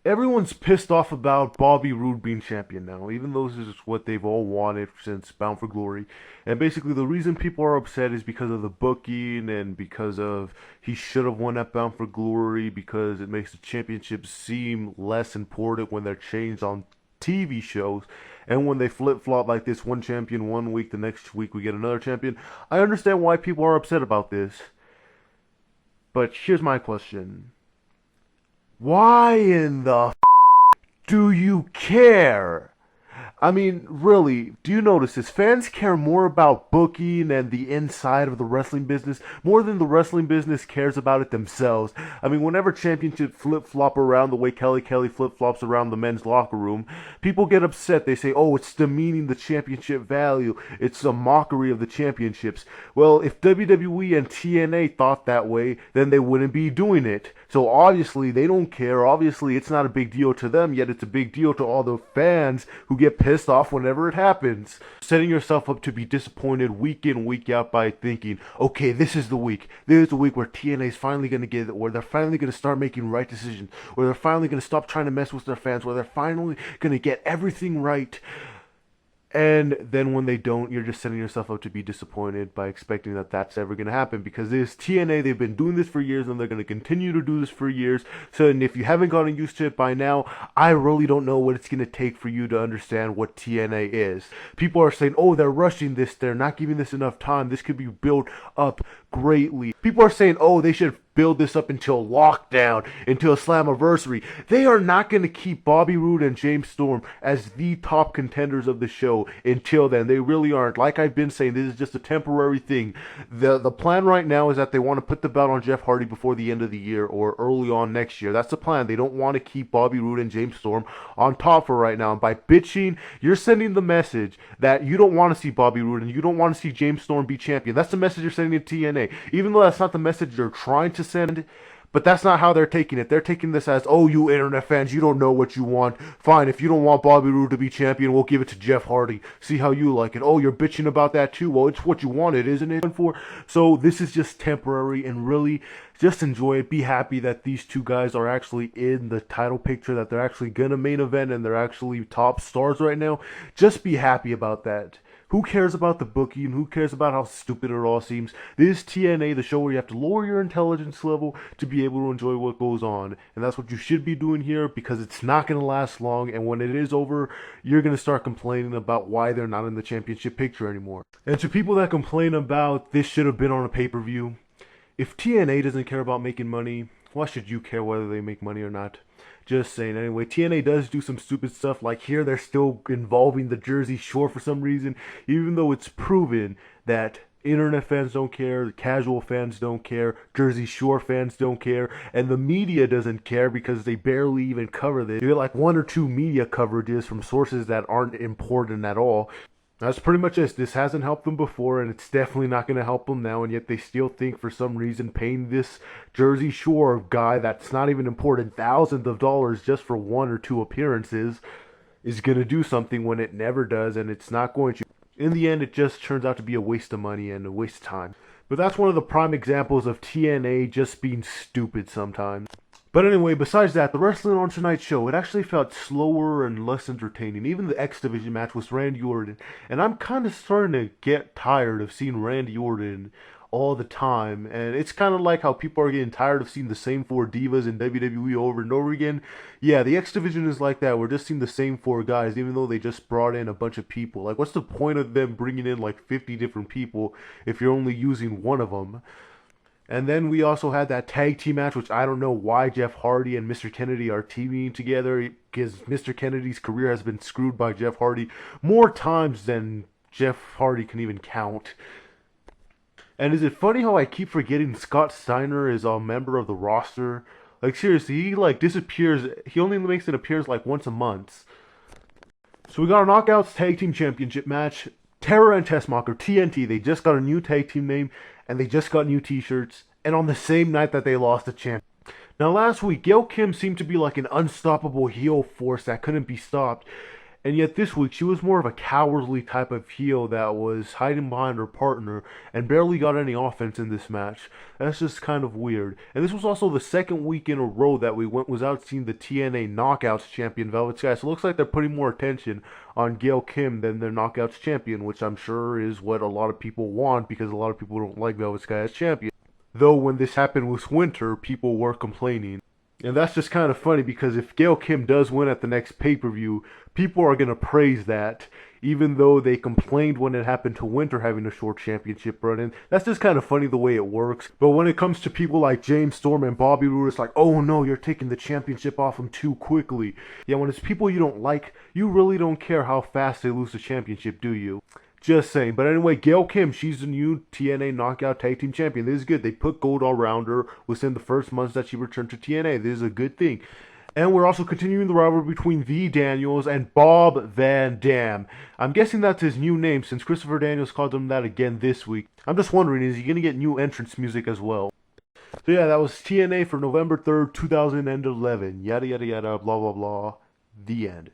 Everyone's pissed off about Bobby Roode being champion now, even though this is what they've all wanted since Bound for Glory. And basically, the reason people are upset is because of the booking and because of he should have won at Bound for Glory because it makes the championship seem less important when they're changed on TV shows. And when they flip flop like this, one champion one week, the next week we get another champion. I understand why people are upset about this. But here's my question. Why in the do you care? I mean, really, do you notice this? Fans care more about booking and the inside of the wrestling business more than the wrestling business cares about it themselves. I mean, whenever championships flip-flop around the way Kelly flip-flops around the men's locker room, people get upset. They say, oh, it's demeaning the championship value. It's a mockery of the championships. Well, if WWE and TNA thought that way, then they wouldn't be doing it. So obviously, they don't care. Obviously, it's not a big deal to them, yet it's a big deal to all the fans who get pissed off whenever it happens. Setting yourself up to be disappointed week in, week out by thinking, okay, this is the week. This is the week where TNA is finally going to get it, where they're finally going to start making right decisions, where they're finally going to stop trying to mess with their fans, where they're finally going to get everything right. And then when they don't, you're just setting yourself up to be disappointed by expecting that that's ever going to happen. Because this TNA, they've been doing this for years and they're going to continue to do this for years. So and if you haven't gotten used to it by now, I really don't know what it's going to take for you to understand what TNA is. People are saying, oh, they're rushing this. They're not giving this enough time. This could be built up greatly. People are saying, oh, they should build this up until lockdown, until Slammiversary. They are not going to keep Bobby Roode and James Storm as the top contenders of the show until then. They really aren't. Like I've been saying, this is just a temporary thing. The plan right now is that they want to put the belt on Jeff Hardy before the end of the year or early on next year. That's the plan. They don't want to keep Bobby Roode and James Storm on top for right now. And by bitching, you're sending the message that you don't want to see Bobby Roode and you don't want to see James Storm be champion. That's the message you're sending to TNA. Even though that's not the message you're trying to send, but that's not how they're taking it. They're taking this as, oh, you internet fans, you don't know what you want. Fine, if you don't want Bobby Roode to be champion, we'll give it to Jeff Hardy. See how you like it. Oh, you're bitching about that too. Well, it's what you wanted, isn't it? So this is just temporary, and really just enjoy it. Be happy that these two guys are actually in the title picture, that they're actually gonna main event, and they're actually top stars right now. Just be happy about that. Who cares about the booking? Who cares about how stupid it all seems? This is TNA, the show where you have to lower your intelligence level to be able to enjoy what goes on. And that's what you should be doing here, because it's not going to last long. And when it is over, you're going to start complaining about why they're not in the championship picture anymore. And to people that complain about this should have been on a pay-per-view, if TNA doesn't care about making money, why should you care whether they make money or not? Just saying. Anyway, TNA does do some stupid stuff. Like here, they're still involving the Jersey Shore for some reason, even though it's proven that internet fans don't care, casual fans don't care, Jersey Shore fans don't care, and the media doesn't care because they barely even cover this. You get like one or two media coverages from sources that aren't important at all. That's pretty much it. This hasn't helped them before, and it's definitely not going to help them now, and yet they still think for some reason paying this Jersey Shore guy that's not even important thousands of dollars just for one or two appearances is going to do something when it never does, and it's not going to. In the end, it just turns out to be a waste of money and a waste of time. But that's one of the prime examples of TNA just being stupid sometimes. But anyway, besides that, the wrestling on tonight's show, it actually felt slower and less entertaining. Even the X Division match with Randy Orton. And I'm kind of starting to get tired of seeing Randy Orton all the time. And it's kind of like how people are getting tired of seeing the same four divas in WWE over and over again. Yeah, the X Division is like that. We're just seeing the same four guys, even though they just brought in a bunch of people. Like, what's the point of them bringing in like 50 different people if you're only using one of them? And then we also had that tag team match, which I don't know why Jeff Hardy and Mr. Kennedy are teaming together, because Mr. Kennedy's career has been screwed by Jeff Hardy more times than Jeff Hardy can even count. And is it funny how I keep forgetting Scott Steiner is a member of the roster? Like, seriously, he like disappears. He only makes an appearance like once a month. So we got a Knockouts Tag Team Championship match. Tara and Tessmacher, TNT, they just got a new tag team name, and they just got new t-shirts, and on the same night that they lost the champ. Now last week, Gail Kim seemed to be like an unstoppable heel force that couldn't be stopped, And yet this week, she was more of a cowardly type of heel that was hiding behind her partner and barely got any offense in this match. That's just kind of weird. And this was also the second week in a row that we went without seeing the TNA Knockouts champion, Velvet Sky. So it looks like they're putting more attention on Gail Kim than their Knockouts champion, which I'm sure is what a lot of people want because a lot of people don't like Velvet Sky as champion. Though when this happened with Winter, people were complaining. And that's just kind of funny because if Gail Kim does win at the next pay-per-view, people are going to praise that, even though they complained when it happened to Winter having a short championship run. And that's just kind of funny the way it works. But when it comes to people like James Storm and Bobby Roode, it's like, oh no, you're taking the championship off them too quickly. Yeah, when it's people you don't like, you really don't care how fast they lose the championship, do you? Just saying. But anyway, Gail Kim, she's the new TNA Knockout Tag Team Champion. This is good. They put gold all around her within the first months that she returned to TNA. This is a good thing. And we're also continuing the rivalry between The Daniels and Bob Van Dam. I'm guessing that's his new name since Christopher Daniels called him that again this week. I'm just wondering, is he going to get new entrance music as well? So yeah, that was TNA for November 3rd, 2011. Yada yada yada, blah blah blah. The end.